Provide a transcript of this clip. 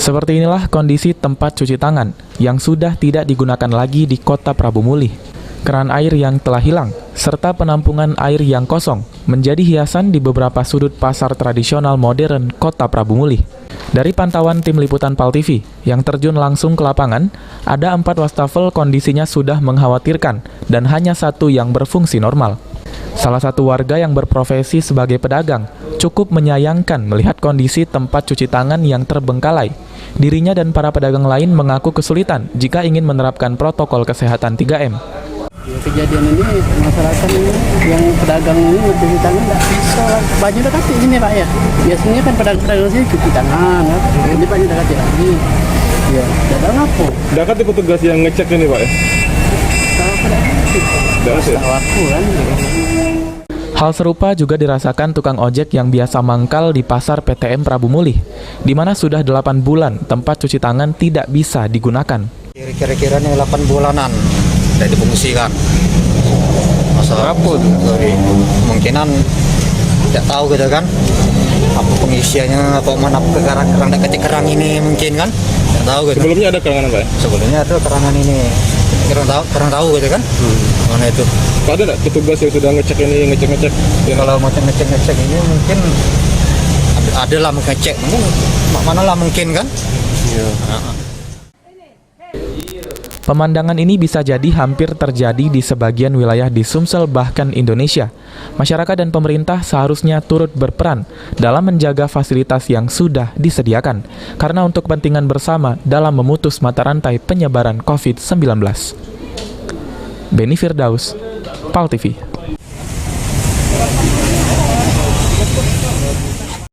Seperti inilah kondisi tempat cuci tangan yang sudah tidak digunakan lagi di Kota Prabu Mulih. Keran air yang telah hilang, serta penampungan air yang kosong, menjadi hiasan di beberapa sudut pasar tradisional modern Kota Prabu Mulih. Dari pantauan tim liputan PAL TV yang terjun langsung ke lapangan, ada 4 wastafel kondisinya sudah mengkhawatirkan dan hanya 1 yang berfungsi normal. Salah satu warga yang berprofesi sebagai pedagang cukup menyayangkan melihat kondisi tempat cuci tangan yang terbengkalai. Dirinya dan para pedagang lain mengaku kesulitan jika ingin menerapkan protokol kesehatan 3M. Ya, kejadian ini masyarakat ini yang pedagang ini cuci tangan nggak bisa, banyak udah kasih ini Pak ya. Biasanya kan pedagang sini cuci tangan, ya. Ini banyak udah kasih lagi. Ya, tidak apa. Udah kan petugas yang ngecek ini Pak ya? Tahu pedagang itu. Tahu aku kan. Hal serupa juga dirasakan tukang ojek yang biasa mangkal di pasar PTM Prabu Mulih, di mana sudah 8 bulan tempat cuci tangan tidak bisa digunakan. Kira-kira nih 8 bulanan tidak difungsikan. Masalah apa tuh? Kemungkinan tidak tahu gitu kan, apa pengisiannya atau mana kerang kecil kerang ini mungkin kan, tidak tahu gitu. Sebelumnya ada kerangan Pak? Sebelumnya ada kerangan ini, kerang tahu gitu kan, mana itu? Pak, ada nggak petugas yang sudah ngecek ini, ngecek? Ya, kalau macam ngecek ini mungkin ada lah ngecek, mungkin mana lah mungkin kan? Iya. Pemandangan ini bisa jadi hampir terjadi di sebagian wilayah di Sumsel bahkan Indonesia. Masyarakat dan pemerintah seharusnya turut berperan dalam menjaga fasilitas yang sudah disediakan, karena untuk kepentingan bersama dalam memutus mata rantai penyebaran COVID-19. Beni Firdaus, PAL TV.